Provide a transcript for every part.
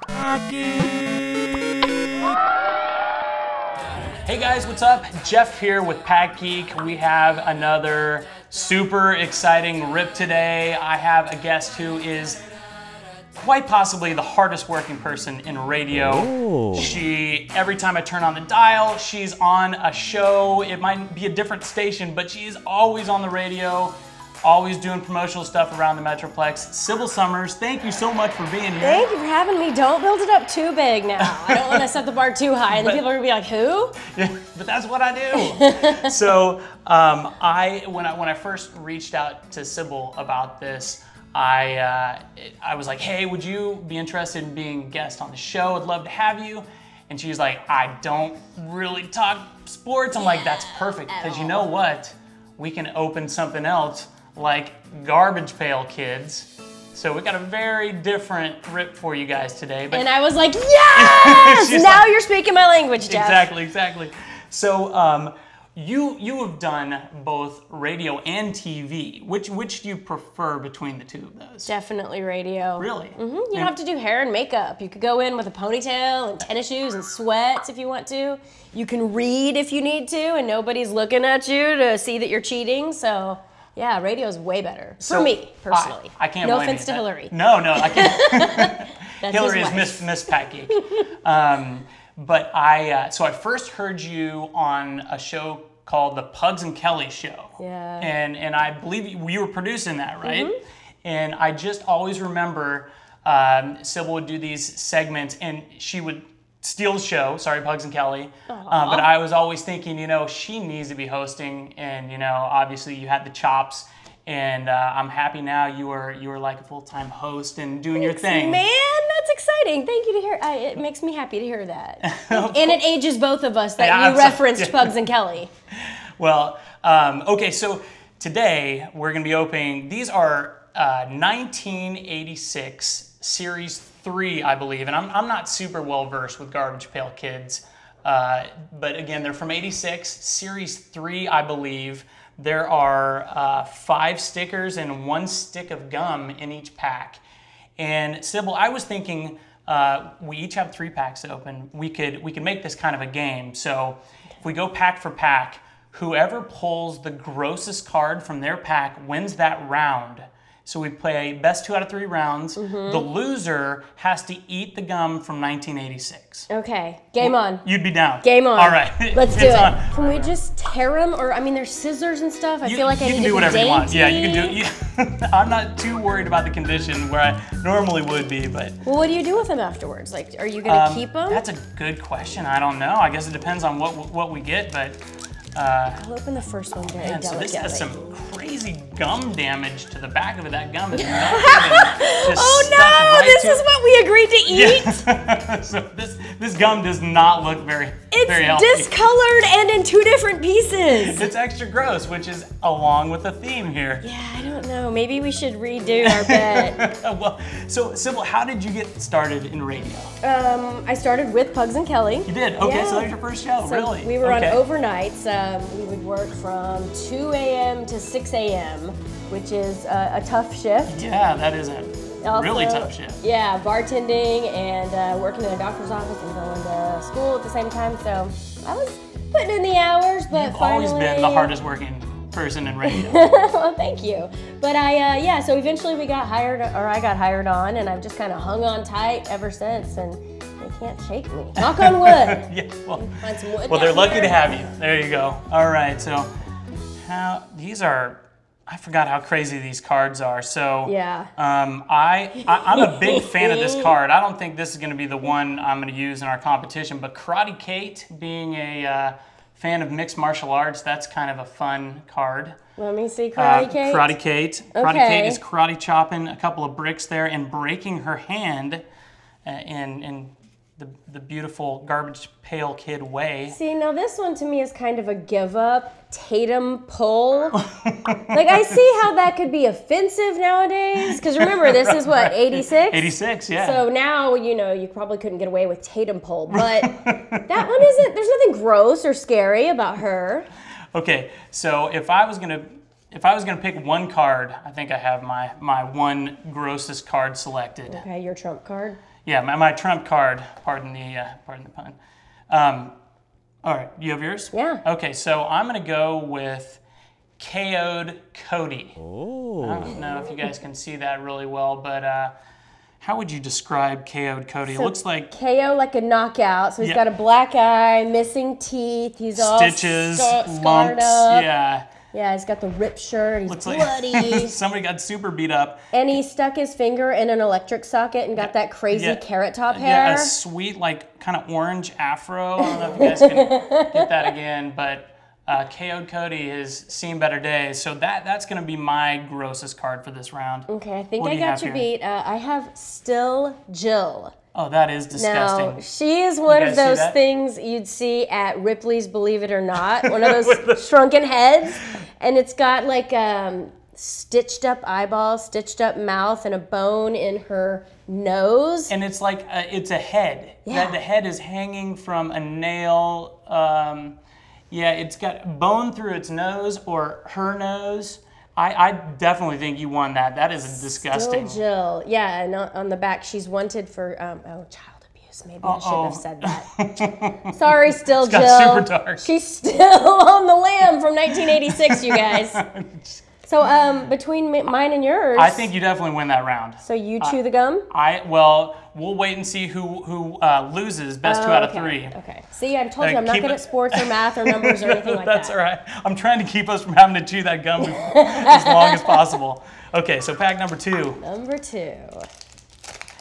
Hey guys, what's up? Jeff here with PackGeek. We have another super exciting rip today. I have a guest who is quite possibly the hardest working person in radio. Ooh. Every time I turn on the dial, she's on a show. It might be a different station, but she's always on the radio, always doing promotional stuff around the Metroplex. Sybil Summers, thank you so much for being here. Thank you for having me. Don't build it up too big now. I don't want to set the bar too high, and then people are gonna be like, "Who?" Yeah, but that's what I do. So when I first reached out to Sybil about this, I was like, "Hey, would you be interested in being a guest on the show? I'd love to have you." And she was like, "I don't really talk sports." I'm like, "That's perfect, because you know what? We can open something else like Garbage Pail Kids." So we got a very different rip for you guys today. But and I was like, "Yes!" Now like, you're speaking my language, Jeff. Exactly. So you have done both radio and TV. Which do you prefer between the two of those? Definitely radio. Really? Mm-hmm. You don't have to do hair and makeup. You could go in with a ponytail and tennis shoes and sweats if you want to. You can read if you need to, and nobody's looking at you to see that you're cheating. So yeah, radio's way better for me personally. I can't. No blame offense you. to Hillary. No, I can't. That's Hillary his is wife. Miss PackGeek. But so I first heard you on a show called the Pugs and Kelly Show. Yeah. And I believe you were producing that, right? Mm-hmm. And I just always remember Sybil would do these segments, and she would steal the show. Sorry, Pugs and Kelly. But I was always thinking, she needs to be hosting, and obviously you had the chops. And I'm happy now you are like a full-time host and doing your thing. Man, that's exciting. Thank you to hear. It makes me happy to hear that. And it ages both of us that you referenced Pugs and Kelly. Well, okay, so today we're going to be opening, these are 1986 Series 3, I believe. And I'm not super well versed with Garbage Pail Kids. But again, they're from 86, Series 3, I believe. There are 5 stickers and 1 stick of gum in each pack. And Sybil, I was thinking we each have 3 packs to open. We could make this kind of a game. So if we go pack for pack, whoever pulls the grossest card from their pack wins that round. So we play best 2 out of 3 rounds. Mm-hmm. The loser has to eat the gum from 1986. Okay, game on. You'd be down. Game on. All right. Let's do it. On. Can we just tear them? Or, I mean, there's scissors and stuff. I feel like I need to be You can do whatever you want. Yeah, you can do. I'm not too worried about the condition where I normally would be, but. Well, what do you do with them afterwards? Like, are you gonna keep them? That's a good question. I don't know. I guess it depends on what we get, but. I'll open the first one very delicately. So this has some crazy gum damage to the back of it. That gum is not oh no! This is what we agreed to eat. Yeah. So this gum does not look very healthy. It's discolored and in 2 different pieces. It's extra gross, which is along with the theme here. Yeah, I don't know. Maybe we should redo our bet. Well, so Sybil, how did you get started in radio? I started with Pugs and Kelly. You did? Okay, yeah. so that was your first show, So really? We were on overnights. We would work from 2 a.m. to 6 a.m., which is a tough shift. Yeah, that is a really tough shift. Yeah, bartending and working in a doctor's office and going to school at the same time. So I was putting in the hours, but You've always been the hardest working person in radio. Well, thank you. But yeah, so eventually I got hired on, and I've just kind of hung on tight ever since, and they can't shake me. Knock on wood. Yeah, well, find some wood they're lucky here. to have you. There you go. All right, so these are, I forgot how crazy these cards are. So yeah. I'm a big fan of this card. I don't think this is going to be the one I'm going to use in our competition, but Karate Kate, being a fan of mixed martial arts, that's kind of a fun card. Let me see Karate Kate. Karate Kate. Karate Kate is karate chopping a couple of bricks there and breaking her hand in the beautiful Garbage Pail Kid way. See, now this one to me is kind of a give up, Tatum pull. Like, I see how that could be offensive nowadays. Because remember, this is what, 86? 86, yeah. So now, you probably couldn't get away with Tatum pull. But that one isn't, there's nothing gross or scary about her. Okay, so if I was gonna pick one card, I think I have my one grossest card selected. Okay, your trump card. Yeah, my trump card. Pardon the pun. All right, you have yours? Yeah. Okay, so I'm gonna go with KO'd Cody. Oh. I don't know if you guys can see that really well, but how would you describe KO'd Cody? So it looks like KO like a knockout. So he's got a black eye, missing teeth. He's all stitches, scarred lumps. up. Yeah. Yeah, he's got the ripped shirt. He's Looks bloody. like somebody got super beat up. And he stuck his finger in an electric socket and got that crazy carrot top hair. Yeah, a sweet, like, kind of orange afro. I don't know if you guys can get that again, but KO'd Cody has seen better days. So that's going to be my grossest card for this round. Okay, I think What I do you got have you here? beat. I have Still Jill. Oh, that is disgusting. Now, she is one guys of see those that? things you'd see at Ripley's Believe It or Not, one of those shrunken heads, and it's got like stitched up eyeballs, stitched up mouth, and a bone in her nose. And it's like, it's a head. Yeah. The head is hanging from a nail. Yeah, it's got bone through its nose or her nose. I definitely think you won that. That is disgusting. Still Jill. Yeah, and on the back, she's wanted for, child abuse. Maybe I shouldn't have said that. Sorry, Still Jill. got super dark. She's still on the lam from 1986, you guys. So between mine and yours. I think you definitely win that round. So you chew the gum? Well, we'll wait and see who loses. Best 2 out of 3. Okay. See, I told you I'm not good at sports or math or numbers or anything like That's that. all right. I'm trying to keep us from having to chew that gum as long as possible. Okay, so pack number 2. Number 2.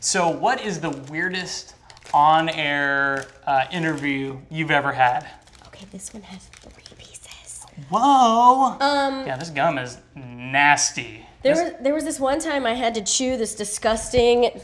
So what is the weirdest on-air interview you've ever had? Okay, this one has 3 pieces. Whoa! Yeah, this gum is nasty. There was this one time I had to chew this disgusting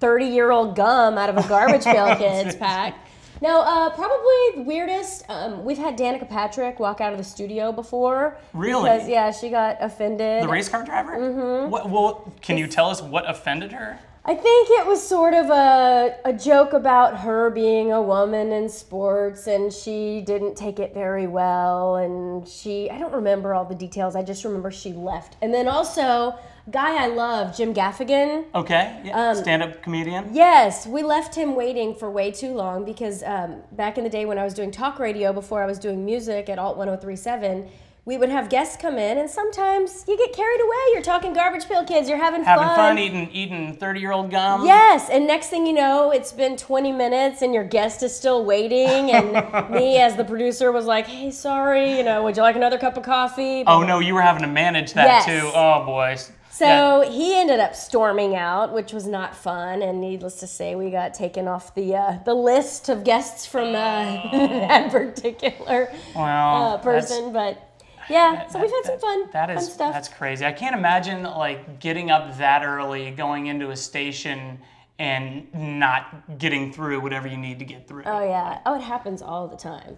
30-year-old gum out of a Garbage Pail Kids pack. No, probably the weirdest. We've had Danica Patrick walk out of the studio before. Really? Because, yeah, she got offended. The race car driver? Mm-hmm. Well, can you tell us what offended her? I think it was sort of a joke about her being a woman in sports, and she didn't take it very well, and I don't remember all the details, I just remember she left. And then also, guy I love, Jim Gaffigan. Okay, yeah. Stand-up comedian? Yes, we left him waiting for way too long because back in the day when I was doing talk radio before I was doing music at Alt 103.7, we would have guests come in, and sometimes you get carried away. You're talking Garbage Pail Kids. You're having fun. Eating 30-year-old gum. Yes, and next thing you know, it's been 20 minutes, and your guest is still waiting. And me, as the producer, was like, "Hey, sorry. Would you like another cup of coffee?" Oh no, you were having to manage that too. Oh boy. So he ended up storming out, which was not fun. And needless to say, we got taken off the list of guests from that particular person. But yeah, so we've had some fun stuff. That's crazy. I can't imagine like getting up that early, going into a station and not getting through whatever you need to get through. Oh yeah. Oh, it happens all the time.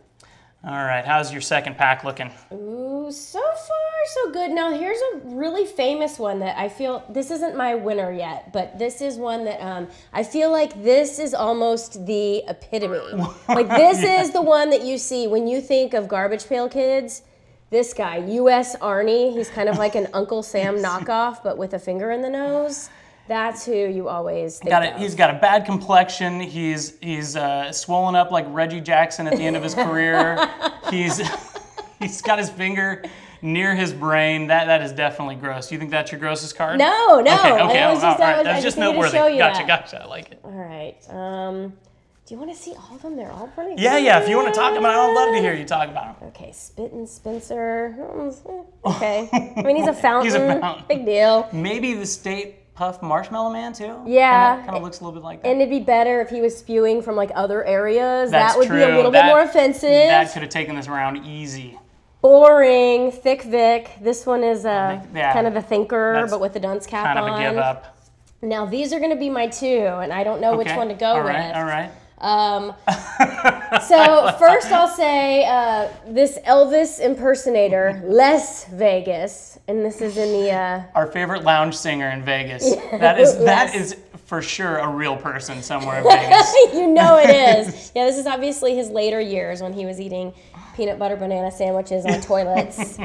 All right, how's your second pack looking? Ooh, so far so good. Now here's a really famous one that I feel, this isn't my winner yet, but this is one that I feel like this is almost the epitome. Like this is the one that you see when you think of Garbage Pail Kids. This guy, U.S. Arnie, he's kind of like an Uncle Sam knockoff, but with a finger in the nose. That's who you always think of. He's got a bad complexion. He's swollen up like Reggie Jackson at the end of his career. He's got his finger near his brain. That is definitely gross. You think that's your grossest card? No. Okay. I That's just needed to noteworthy. show you Gotcha. I like it. All right. Do you want to see all of them? They're all pretty good. Yeah. If you want to talk about it, I'd love to hear you talk about them. Okay, Spittin' Spencer. Okay. I mean, he's a fountain. He's a fountain. Big deal. Maybe the State Puff Marshmallow Man too? Yeah. Kind of looks a little bit like that. And it'd be better if he was spewing from like other areas. That's that would true. be a little bit more offensive. That could have taken this round easy. Boring. Thick Vic. This one is kind of the thinker, but with the dunce cap on. Kind of a give up. Now these are going to be my 2, and I don't know which one to go with. All right. So first I'll say this Elvis impersonator, Les Vegas, and this is in the our favorite lounge singer in Vegas. That is for sure a real person somewhere in Vegas. You know it is. Yeah, this is obviously his later years when he was eating peanut butter banana sandwiches on toilets.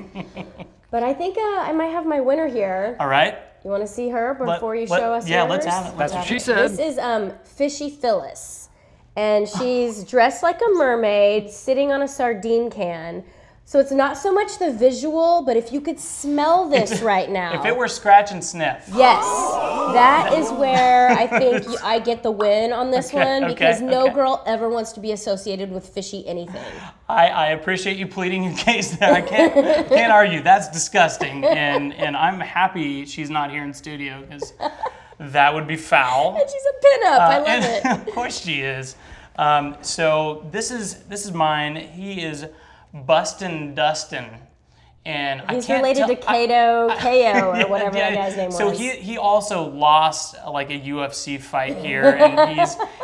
But I think I might have my winner here. All right. You want to see her before you show us Yeah, yours? let's have it. That's what she said. This is Fishy Phyllis, and she's dressed like a mermaid, sitting on a sardine can. So it's not so much the visual, but if you could smell this right now. If it were scratch and sniff. Yes, that is where I think I get the win on this one, because no girl ever wants to be associated with fishy anything. I appreciate you pleading your case there. I can't argue. That's disgusting, and I'm happy she's not here in studio because that would be foul. And she's a pinup. I love it. Of course she is. So this is mine. He is Bustin' Dustin, and he's related to Kato, KO, or whatever that guy's name was. So he also lost like a UFC fight here, and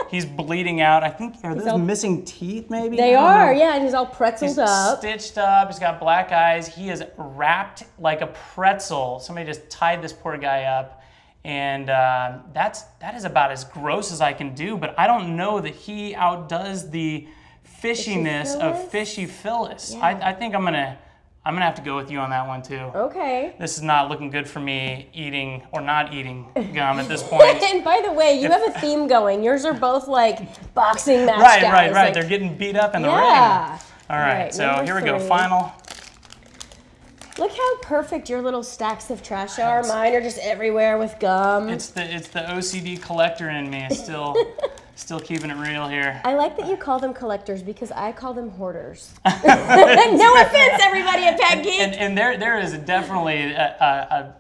he's bleeding out. I think are those missing teeth? Maybe they are. Yeah, and he's all pretzeled up, stitched up. He's got black eyes. He is wrapped like a pretzel. Somebody just tied this poor guy up. And that is about as gross as I can do, but I don't know that he outdoes the fishiness of Fishy Phyllis. Yeah. I think I'm gonna have to go with you on that one too. Okay. This is not looking good for me eating or not eating gum at this point. And by the way, you have a theme going. Yours are both like boxing match guys. Right. Like, they're getting beat up in the ring. Yeah. All right, so here we go. Final. Look how perfect your little stacks of trash are. Mine are just everywhere with gum. It's the OCD collector in me. It's still keeping it real here. I like that you call them collectors because I call them hoarders. No offense, everybody at PackGeek. And there is definitely a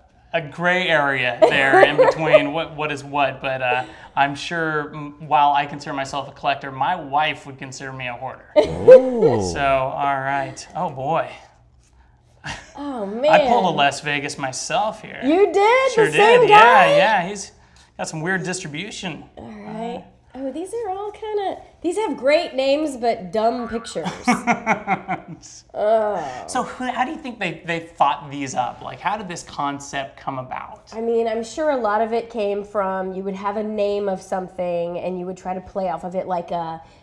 gray area there in between what is what. But I'm sure while I consider myself a collector, my wife would consider me a hoarder. Ooh. So all right. Oh boy. Oh man! I pulled a Las Vegas myself here. You did? Sure the same did. Guy? Yeah. He's got some weird distribution. All right. Oh, these are all these have great names but dumb pictures. So how do you think they thought these up? Like, how did this concept come about? I mean, I'm sure a lot of it came from, you would have a name of something and you would try to play off of it, like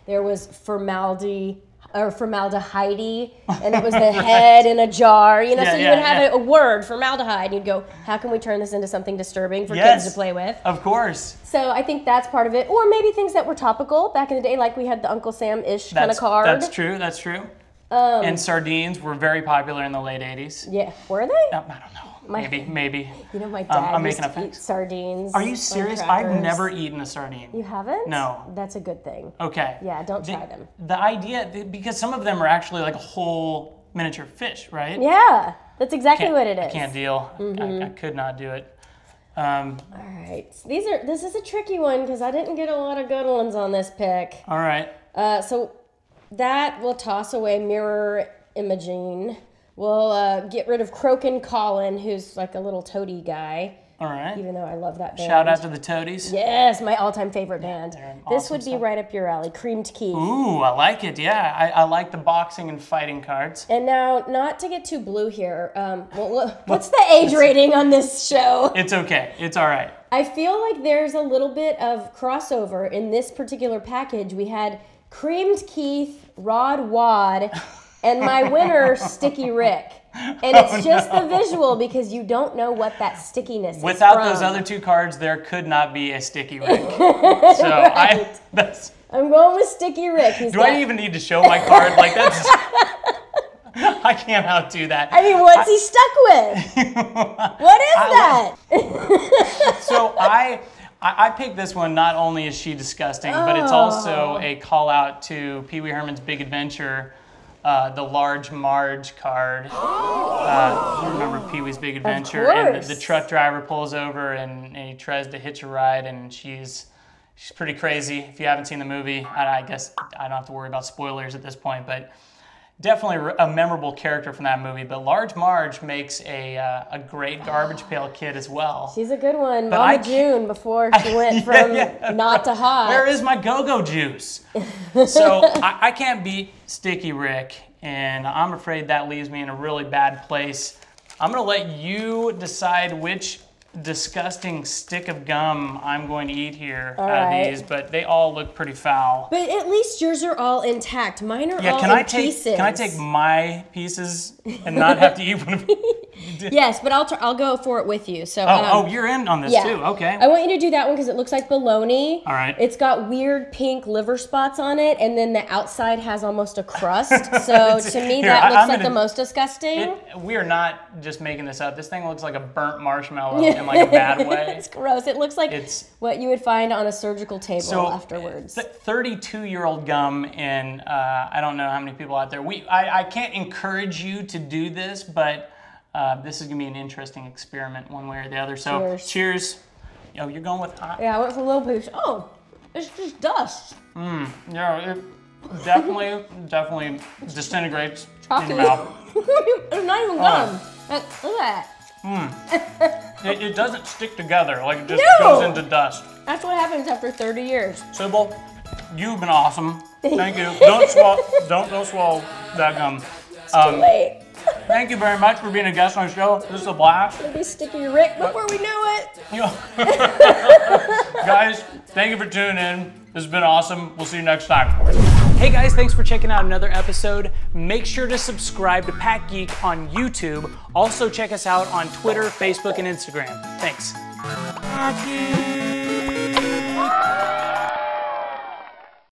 there was formaldehyde, and it was the head in a jar, you know, so you would have a word, formaldehyde, and you'd go, how can we turn this into something disturbing for kids to play with? Of course. So I think that's part of it. Or maybe things that were topical back in the day, like we had the Uncle Sam-ish kind of card. That's true. And sardines were very popular in the late 80s. Yeah, were they? I don't know. Maybe. You know, my dad I'm used making to eat sardines. Are you serious? I've never eaten a sardine. You haven't? No. That's a good thing. Okay. Yeah, don't try them. The idea, because some of them are actually like a whole miniature fish, right? Yeah, that's exactly what it is. I can't deal. I could not do it. All right. This is a tricky one because I didn't get a lot of good ones on this pick. All right. So that we'll toss away mirror imaging. We'll get rid of Croaking Colin, who's like a little toady guy. All right. Even though I love that band. Shout out to the Toadies. Yes, my all-time favorite band. This would be stuff. right up your alley. Creamed Keith. Ooh, I like it. Yeah, I like the boxing and fighting cards. And now, not to get too blue here, what's the age rating on this show? It's okay. It's all right. I feel like there's a little bit of crossover in this particular package. We had Creamed Keith, Rod Wad, and my winner, Sticky Rick. And it's just the visual because you don't know what that stickiness is Without from. those other two cards, there could not be a Sticky Rick. So right. I'm going with Sticky Rick. I even need to show my card? Like that's. I can't outdo that. I mean, what's he stuck with? What is that? So I picked this one. Not only is she disgusting, but it's also a call out to Pee Wee Herman's Big Adventure. The Large Marge card. You remember Pee-wee's Big Adventure? And the truck driver pulls over and he tries to hitch a ride, and she's pretty crazy. If you haven't seen the movie, I guess I don't have to worry about spoilers at this point, but definitely a memorable character from that movie. But Large Marge makes a great Garbage Pail Kid as well. She's a good one. Mama June before she went from not to hot. Where is my go-go juice? So I can't beat Sticky Rick, and I'm afraid that leaves me in a really bad place. I'm going to let you decide which disgusting stick of gum I'm going to eat here out of these, but they all look pretty foul. But at least yours are all intact. Mine are all in pieces. Can I take my pieces and not have to eat one of Yes, but I'll go for it with you. So oh, you're in on this too. Okay. I want you to do that one because it looks like bologna. All right. It's got weird pink liver spots on it, and then the outside has almost a crust. So to me, that looks like the most disgusting. We are not just making this up. This thing looks like a burnt marshmallow in like a bad way. It's gross. It looks like what you would find on a surgical table afterwards. 32-year-old gum, and I don't know how many people out there. I can't encourage you to do this, but this is gonna be an interesting experiment one way or the other. So cheers. Oh, you're going with hot? Yeah, I went for a little piece. Oh, it's just dust. Yeah, it definitely disintegrates in your mouth. It's not even gum. Look at that. It doesn't stick together, like it just goes into dust. That's what happens after 30 years. Sybil, you've been awesome. Thank you. Don't swallow that gum. It's too late. Thank you very much for being a guest on the show. This is a blast. It'll be Sticky Rick before we know it. Guys, thank you for tuning in. This has been awesome. We'll see you next time. Hey guys, thanks for checking out another episode. Make sure to subscribe to PackGeek on YouTube. Also check us out on Twitter, Facebook, and Instagram. Thanks. PackGeek.